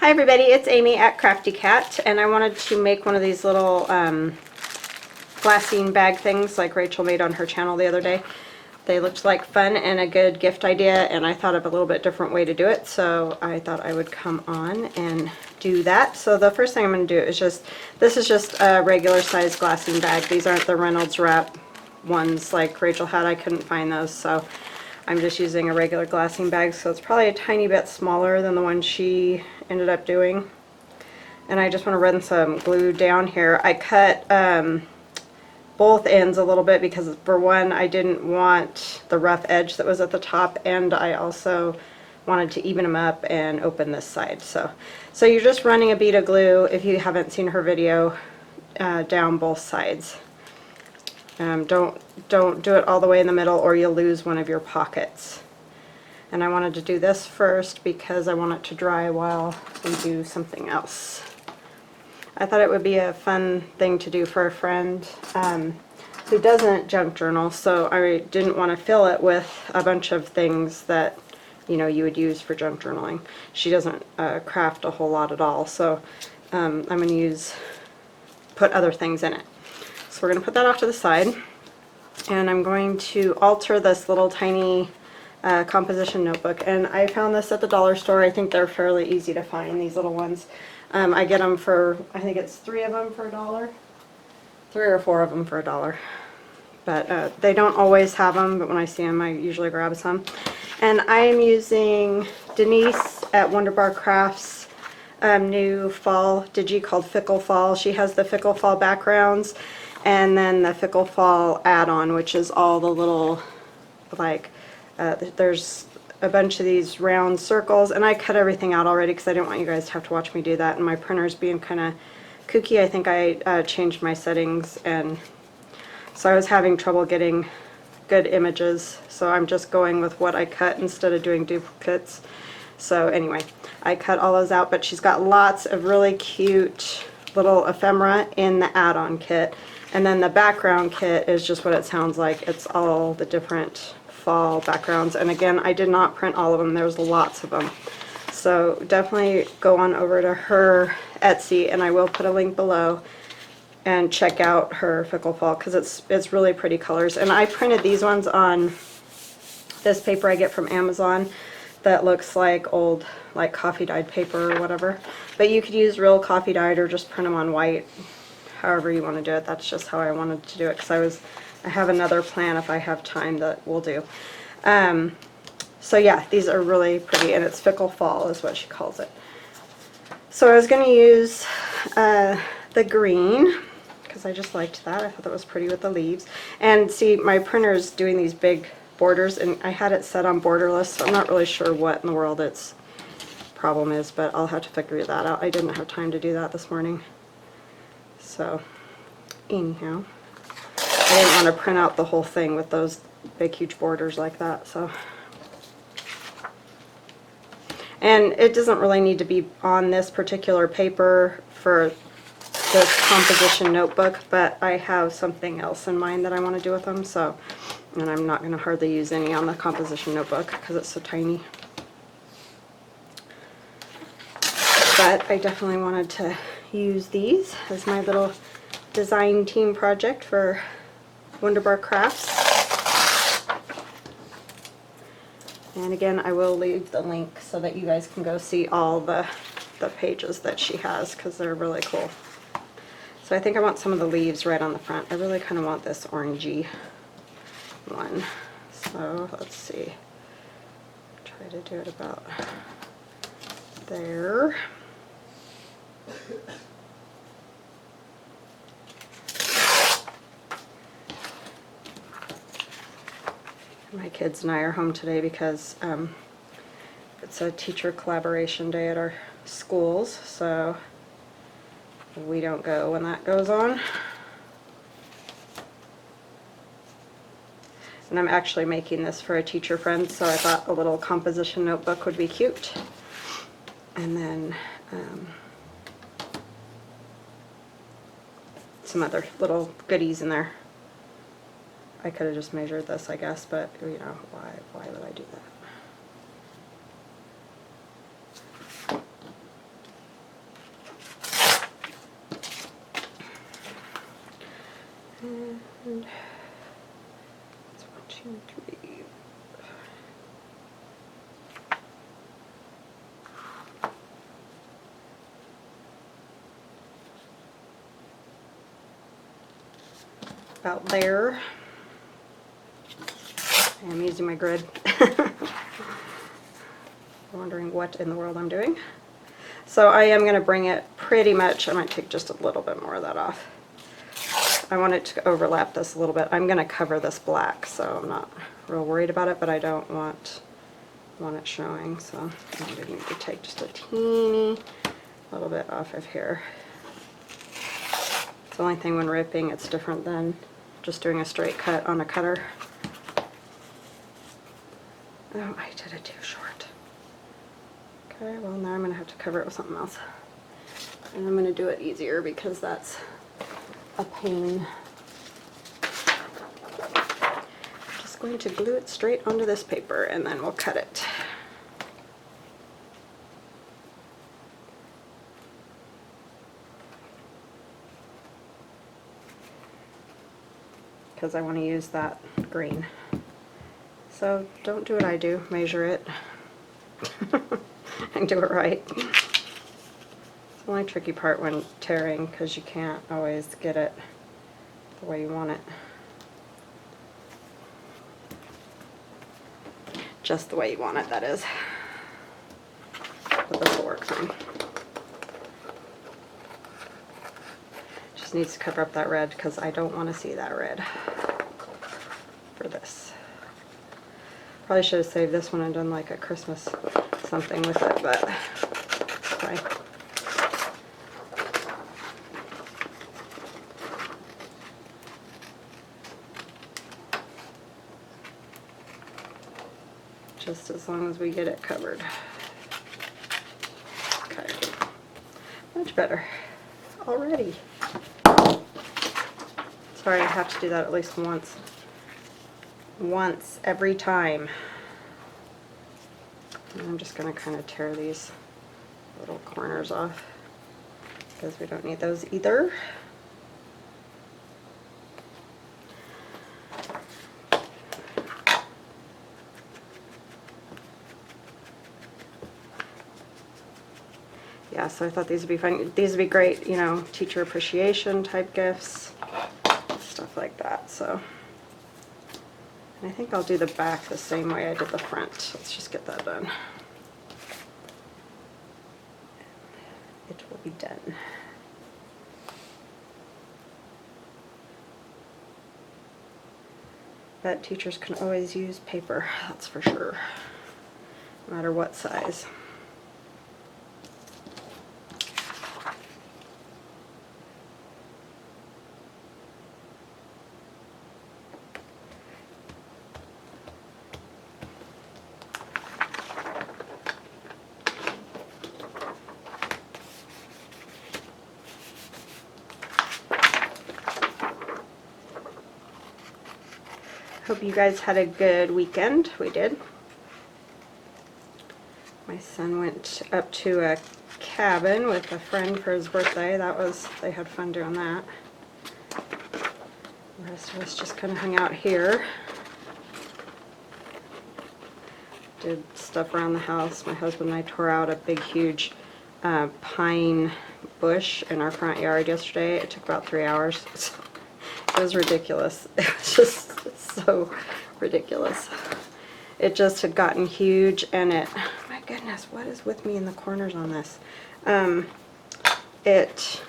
Hi everybody, it's Amy at Crafty Cat, and I wanted to make one of these little glassine bag things like Rachel made on her channel the other day. They looked like fun and a good gift idea, and I thought of a little bit different way to do it, so I thought I would come on and do that. So the first thing I'm going to do is this is just a regular size glassine bag. These aren't the Reynolds Wrap ones like Rachel had. I couldn't find those, so I'm just using a regular glassine bag, so it's probably a tiny bit smaller than the one she ended up doing. And I just want to run some glue down here. I cut both ends a little bit because, for one, I didn't want the rough edge that was at the top, and I also wanted to even them up and open this side. So you're just running a bead of glue, if you haven't seen her video, down both sides. Don't do it all the way in the middle or you'll lose one of your pockets. And I wanted to do this first because I want it to dry while we do something else. I thought it would be a fun thing to do for a friend who doesn't junk journal, so I didn't want to fill it with a bunch of things that you would use for junk journaling. She doesn't craft a whole lot at all, so I'm going to put other things in it. So we're going to put that off to the side, and I'm going to alter this little tiny composition notebook, and I found this at the dollar store. I think they're fairly easy to find, these little ones. I get them for, I think it's 3 of them for $1, 3 or 4 of them for $1, but they don't always have them, but when I see them I usually grab some. And I am using Denise at Wondubar Crafts new fall Digi called Fickle Fall. She has the Fickle Fall backgrounds and then the Fickle Fall add-on, which is all the little, like, there's a bunch of these round circles, and I cut everything out already because I didn't want you guys to have to watch me do that, and my printer's being kind of kooky. I think I changed my settings, and so I was having trouble getting good images, so I'm just going with what I cut instead of doing duplicates. So anyway, I cut all those out, but she's got lots of really cute little ephemera in the add-on kit. And then the background kit is just what it sounds like. It's all the different fall backgrounds. And again, I did not print all of them. There's lots of them. So definitely go on over to her Etsy, and I will put a link below, and check out her Fickle Fall because it's really pretty colors. And I printed these ones on this paper I get from Amazon that looks like old, like, coffee dyed paper or whatever. But you could use real coffee dyed or just print them on white. However you want to do it. That's just how I wanted to do it because I have another plan if I have time that we'll do. So yeah, these are really pretty, and it's Fickle Fall is what she calls it. So I was going to use the green because I just liked that. I thought that was pretty with the leaves. And see, my printer's doing these big borders, and I had it set on borderless, so I'm not really sure what in the world its problem is, but I'll have to figure that out. I didn't have time to do that this morning. So anyhow, I didn't want to print out the whole thing with those big huge borders like that. So, and it doesn't really need to be on this particular paper for this composition notebook, but I have something else in mind that I want to do with them. So, and I'm not going to hardly use any on the composition notebook because it's so tiny. But I definitely wanted to use these as my little design team project for Wondubar Crafts. And again, I will leave the link so that you guys can go see all the pages that she has because they're really cool. So I think I want some of the leaves right on the front. I really kind of want this orangey one. So let's see. Try to do it about there. My kids and I are home today because it's a teacher collaboration day at our schools, so we don't go when that goes on. And I'm actually making this for a teacher friend, so I thought a little composition notebook would be cute. And then some other little goodies in there. I could have just measured this, I guess, but you know, why would I do that? 2, 3. About there. I'm using my grid. Wondering what in the world I'm doing. So I am going to bring it pretty much, I might take just a little bit more of that off. I want it to overlap this a little bit. I'm going to cover this black, so I'm not real worried about it, but I don't want it showing, so I'm going to need to take just a teeny little bit off of here. It's the only thing when ripping, it's different than just doing a straight cut on a cutter. Oh, I did it too short. Okay, well now I'm going to have to cover it with something else. And I'm going to do it easier because that's a pain. Just going to glue it straight onto this paper and then we'll cut it. Because I want to use that green. So don't do what I do, measure it and do it right. It's the only tricky part when tearing because you can't always get it the way you want it. Just the way you want it, that is. But this will work fine. Just needs to cover up that red because I don't want to see that red for this. Probably should have saved this one and done like a Christmas something with it, but fine. Just as long as we get it covered. Okay, much better already. Sorry, I have to do that at least once. Once every time. And I'm just going to kind of tear these little corners off because we don't need those either. Yeah, so I thought these would be fun. These would be great, you know, teacher appreciation type gifts, stuff like that. So. I think I'll do the back the same way I did the front. Let's just get that done. It will be done. But teachers can always use paper, that's for sure, no matter what size. Hope you guys had a good weekend. We did. My son went up to a cabin with a friend for his birthday. They had fun doing that. The rest of us just kind of hung out here. Did stuff around the house. My husband and I tore out a big, huge pine bush in our front yard yesterday. It took about 3 hours. It was ridiculous. It was just so ridiculous. It just had gotten huge and my goodness, what is with me in the corners on this? It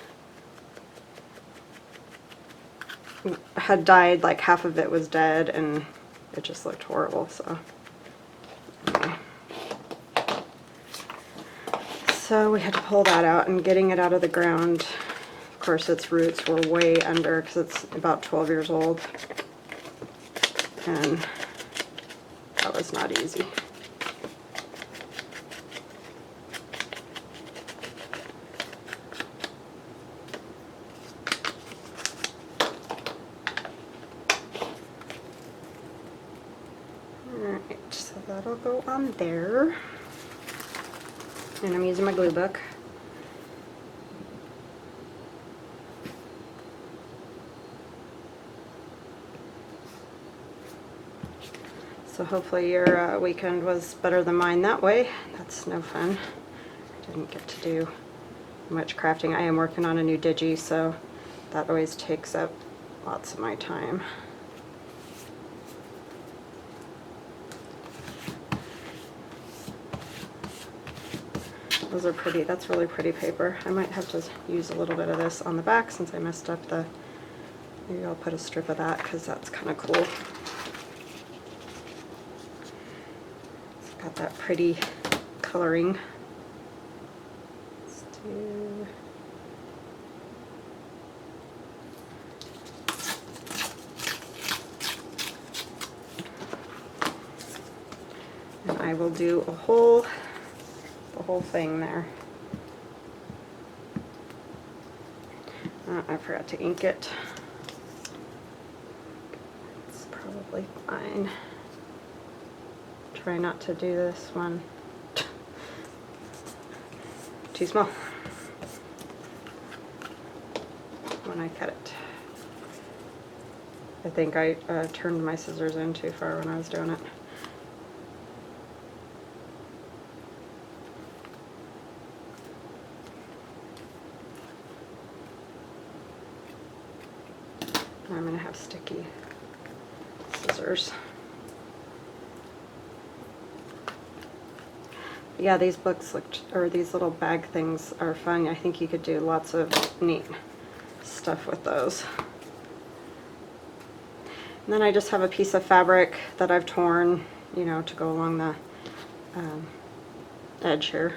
had died, like half of it was dead and it just looked horrible, so anyway. So we had to pull that out, and getting it out of the ground, of course its roots were way under because it's about 12 years old. And that was not easy. Alright, so that'll go on there. And I'm using my glue book. So hopefully your weekend was better than mine that way. That's no fun. I didn't get to do much crafting. I am working on a new Digi, so that always takes up lots of my time. Those are pretty. That's really pretty paper. I might have to use a little bit of this on the back since I messed up the... Maybe I'll put a strip of that because that's kind of cool. It's got that pretty coloring. Let's do... And I will do the whole thing there. I forgot to ink it. It's probably fine. Try not to do this one too small when I cut it. I think I turned my scissors in too far when I was doing it. I'm going to have sticky scissors. Yeah, these books looked, or these little bag things are fun. I think you could do lots of neat stuff with those. And then I just have a piece of fabric that I've torn, you know, to go along the edge here.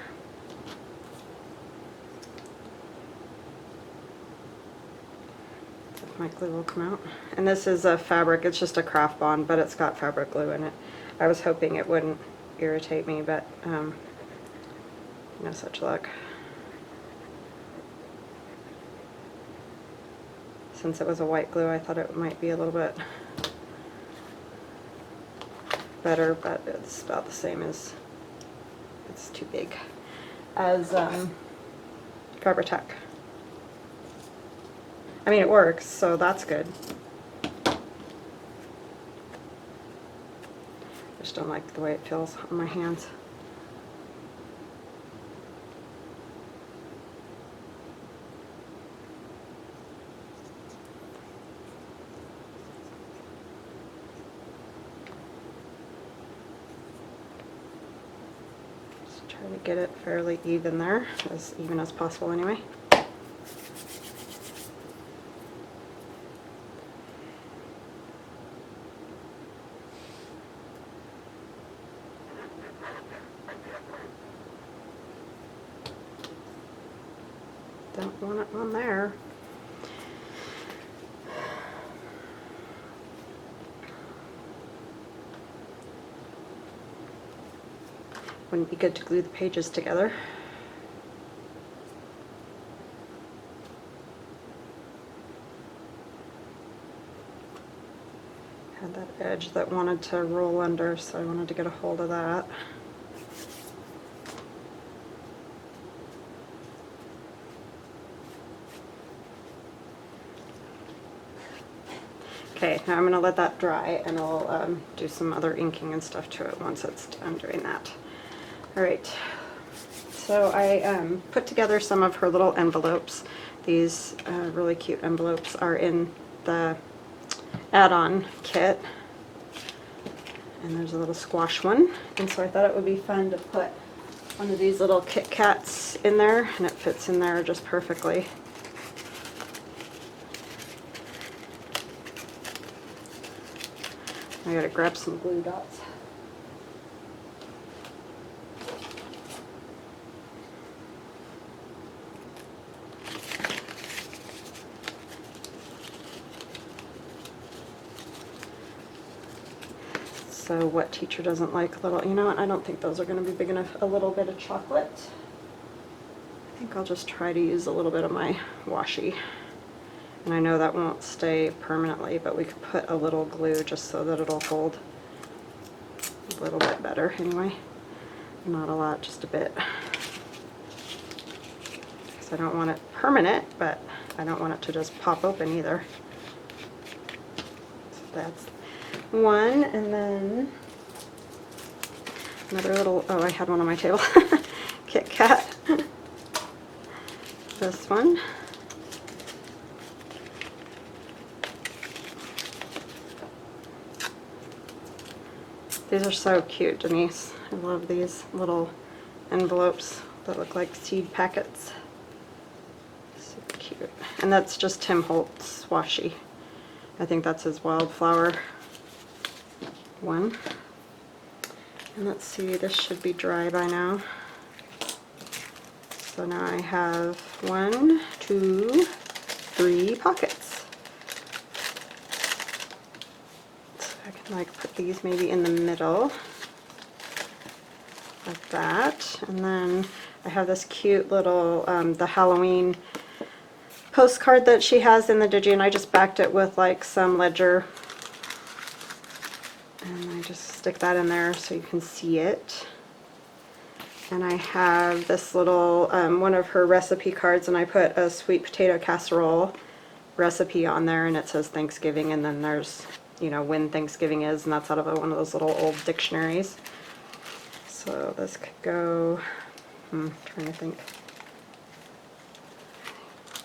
My glue will come out. And this is a fabric, it's just a craft bond, but it's got fabric glue in it. I was hoping it wouldn't irritate me, but no such luck. Since it was a white glue, I thought it might be a little bit better, but it's about the same as, it's too big, as Fabri-Tac. I mean, it works, so that's good. I just don't like the way it feels on my hands. Just try to get it fairly even there, as even as possible anyway. Don't want it on there. Wouldn't be good to glue the pages together. Had that edge that wanted to roll under, so I wanted to get a hold of that. Okay, now I'm going to let that dry, and I'll do some other inking and stuff to it once it's done doing that. Alright, so I put together some of her little envelopes. These really cute envelopes are in the add-on kit. And there's a little squash one, and so I thought it would be fun to put one of these little Kit Kats in there, and it fits in there just perfectly. I gotta grab some glue dots. So what teacher doesn't like little, you know what, I don't think those are going to be big enough. A little bit of chocolate. I think I'll just try to use a little bit of my washi. And I know that won't stay permanently, but we could put a little glue just so that it'll hold a little bit better anyway. Not a lot, just a bit. Because I don't want it permanent, but I don't want it to just pop open either. So that's one, and then Another little, oh, I had one on my table. Kit Kat. This one. These are so cute, Denise. I love these little envelopes that look like seed packets. Super cute. And that's just Tim Holtz washi. I think that's his wildflower one. And let's see, this should be dry by now. So now I have 1, 2, 3 pockets. So I can like put these maybe in the middle like that. And then I have this cute little, the Halloween postcard that she has in the Digi, and I just backed it with like some ledger. And I just stick that in there so you can see it. And I have this little, one of her recipe cards, and I put a sweet potato casserole recipe on there, and it says Thanksgiving, and then there's, you know, when Thanksgiving is, and that's out of one of those little old dictionaries. So this could go, trying to think.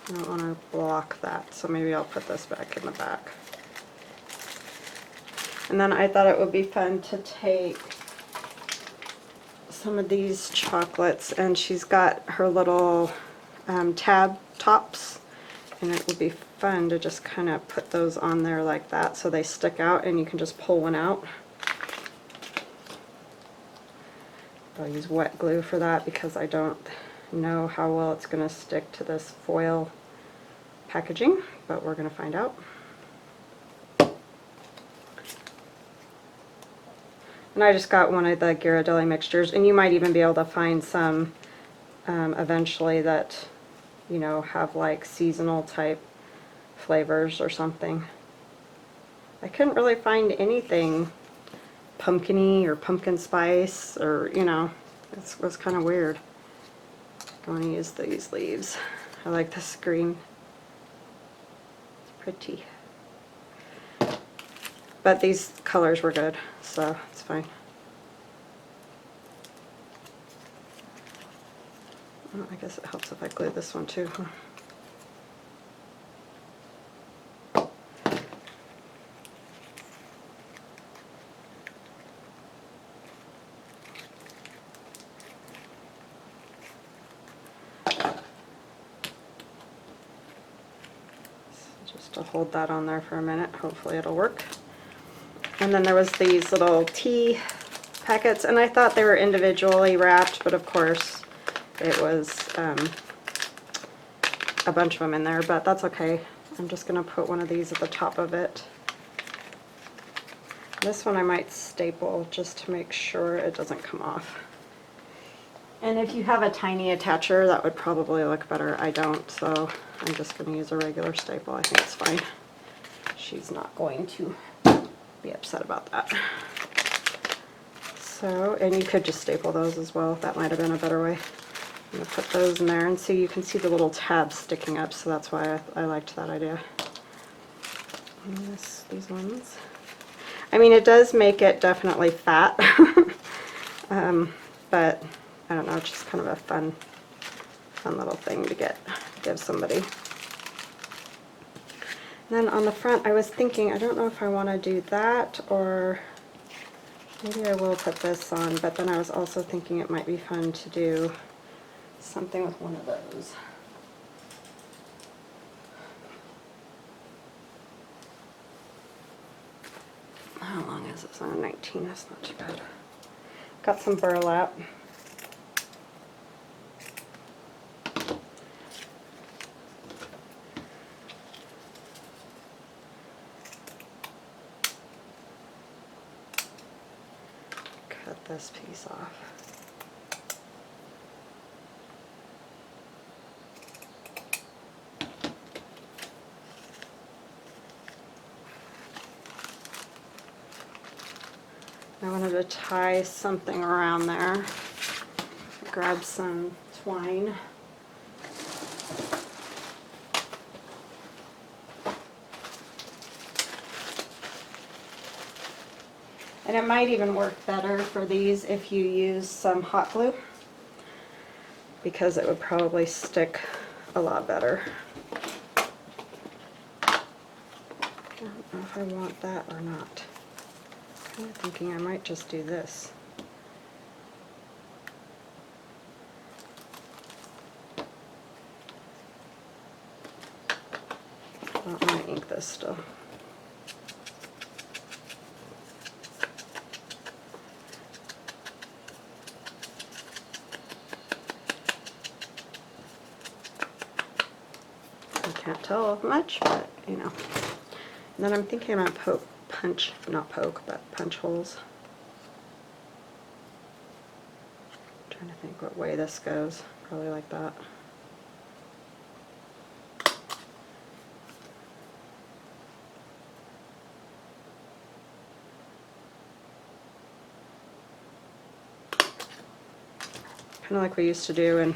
I don't want to block that, so maybe I'll put this back in the back. And then I thought it would be fun to take some of these chocolates, and she's got her little tab tops, and it would be fun to just kind of put those on there like that so they stick out and you can just pull one out. I'll use wet glue for that because I don't know how well it's going to stick to this foil packaging, but we're going to find out. And I just got one of the Ghirardelli mixtures, and you might even be able to find some eventually that, you know, have like seasonal type flavors or something. I couldn't really find anything pumpkin-y or pumpkin spice, or, you know, it was kind of weird. I want to use these leaves. I like this green. It's pretty. But these colors were good, so it's fine. Oh, I guess it helps if I glue this one too, huh? Just to hold that on there for a minute, hopefully it'll work. And then there was these little tea packets, and I thought they were individually wrapped, but of course it was a bunch of them in there, but that's okay. I'm just going to put one of these at the top of it. This one I might staple just to make sure it doesn't come off. And if you have a tiny attacher, that would probably look better. I don't, so I'm just going to use a regular staple. I think it's fine. She's not going to be upset about that. So, and you could just staple those as well. That might have been a better way. I'm going to put those in there, and so you can see the little tabs sticking up, so that's why I liked that idea. And these ones. I mean, it does make it definitely fat, but I don't know, it's just kind of a fun little thing to give somebody. And then on the front, I was thinking, I don't know if I want to do that, or maybe I will put this on, but then I was also thinking it might be fun to do something with one of those. How long is this? 19, that's not too bad. Got some burlap. Cut this piece off. I wanted to tie something around there. Grab some twine. And And it might even work better for these if you use some hot glue, because it would probably stick a lot better. I don't know if I want that or not. I'm kind of thinking I might just do this. I want to ink this still. I can't tell much, but you know. And then I'm thinking about punch holes. I'm trying to think what way this goes. Probably like that. Kind of like we used to do in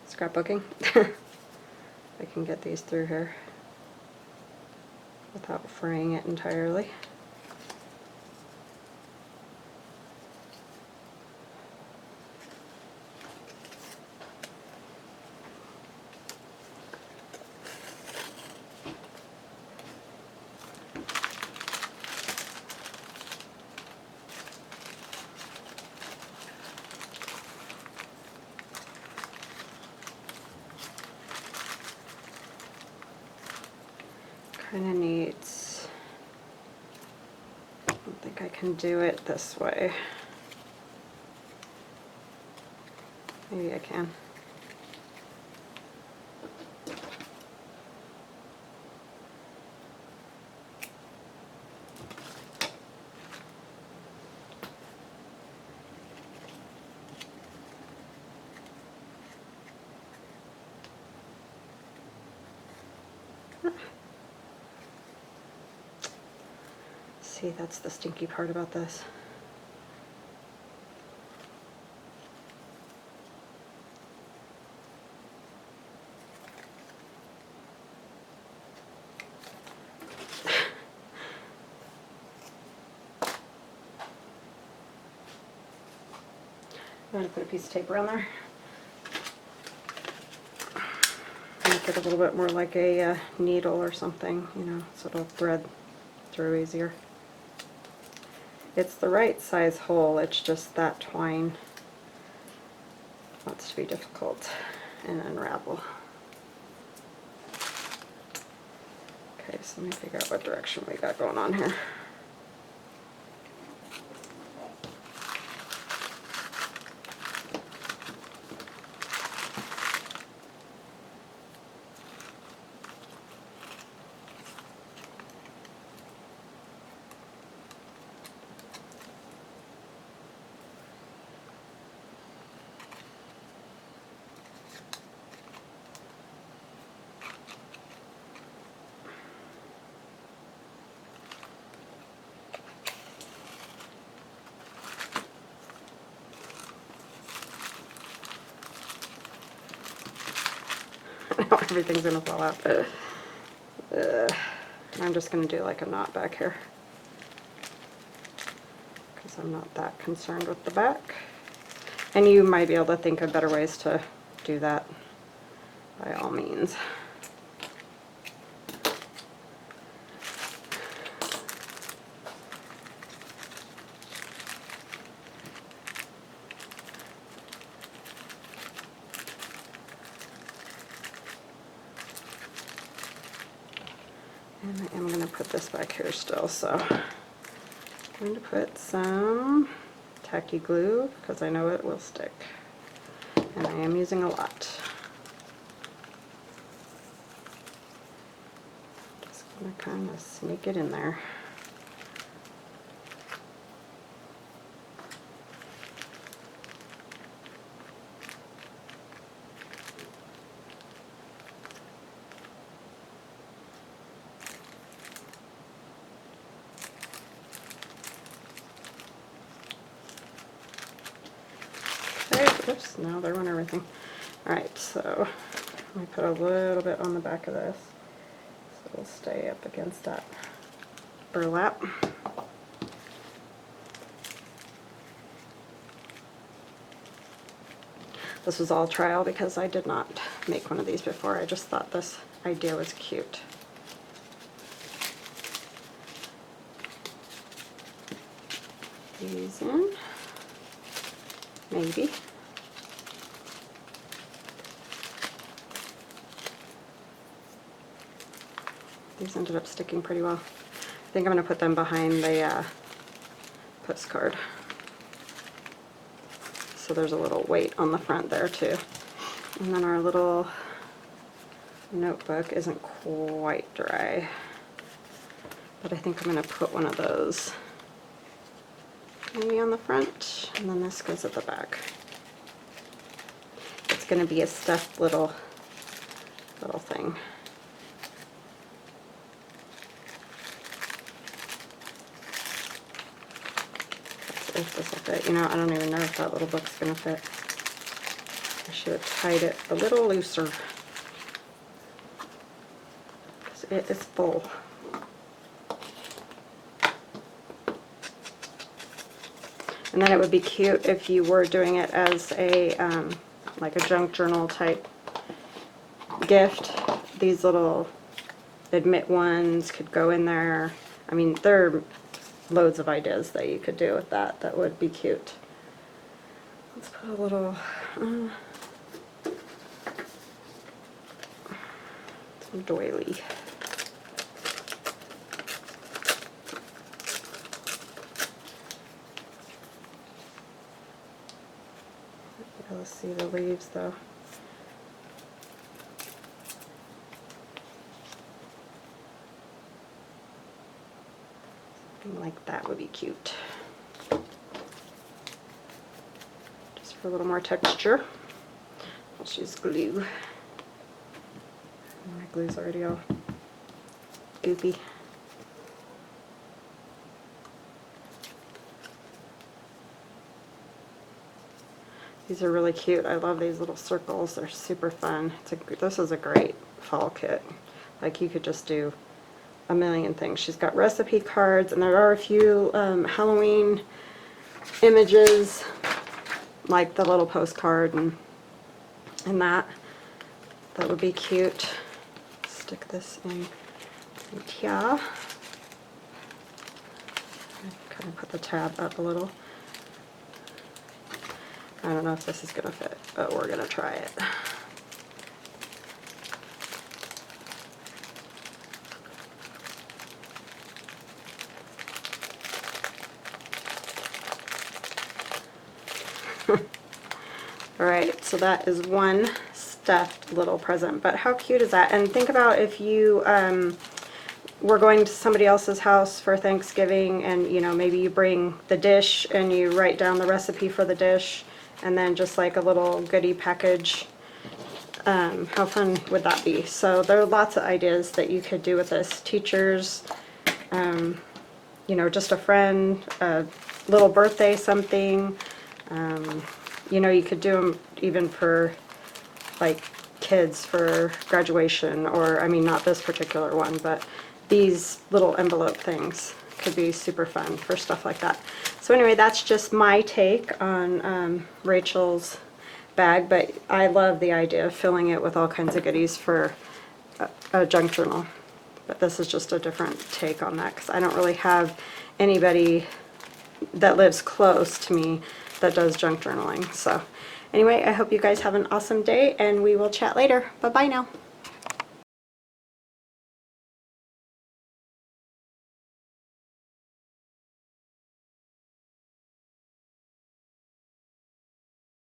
scrapbooking. I can get these through here without fraying it entirely. Kind of needs, I don't think I can do it this way. Maybe I can. See, that's the stinky part about this. I'm going to put a piece of tape around there. Make it a little bit more like a needle or something, you know, so it'll thread through easier. It's the right size hole, it's just that twine wants to be difficult and unravel. Okay, so let me figure out what direction we got going on here. Now everything's gonna fall out. I'm just gonna do like a knot back here because I'm not that concerned with the back. And you might be able to think of better ways to do that, by all means. And I am going to put this back here still, so I'm going to put some tacky glue because I know it will stick. And I am using a lot. Just going to kind of sneak it in there. Oops, now there went everything. Alright, so let me put a little bit on the back of this. So we'll stay up against that burlap. This was all trial because I did not make one of these before. I just thought this idea was cute. These in, maybe. These ended up sticking pretty well. I think I'm going to put them behind the postcard. So there's a little weight on the front there too. And then our little notebook isn't quite dry, but I think I'm going to put one of those maybe on the front, and then this goes at the back. It's going to be a stuffed little thing. If this will fit. You know, I don't even know if that little book's going to fit. I should have tied it a little looser because it is full. And then it would be cute if you were doing it as a like a junk journal type gift. These little admit ones could go in there. I mean, there are loads of ideas that you could do with that that would be cute. Let's put a little some doily. Let's see the leaves though. Something like that would be cute. Just for a little more texture. I'll just use glue. My glue's already all goopy. These are really cute. I love these little circles. They're super fun. This is a great fall kit. Like, you could just do a million things. She's got recipe cards, and there are a few Halloween images, like the little postcard and that would be cute. Stick this in here. Kind of put the tab up a little. I don't know if this is going to fit, but we're going to try it. Alright, so that is one stuffed little present, but how cute is that? And think about if you were going to somebody else's house for Thanksgiving, and you know, maybe you bring the dish and you write down the recipe for the dish, and then just like a little goodie package. How fun would that be? So there are lots of ideas that you could do with this. Teachers, you know, just a friend, a little birthday something. You know, you could do them even for like kids for graduation, or I mean, not this particular one, but these little envelope things could be super fun for stuff like that. So anyway, that's just my take on Rachel's bag, but I love the idea of filling it with all kinds of goodies for a junk journal. But this is just a different take on that, because I don't really have anybody that lives close to me that does junk journaling. So anyway, I hope you guys have an awesome day, and we will chat later. Bye-bye now.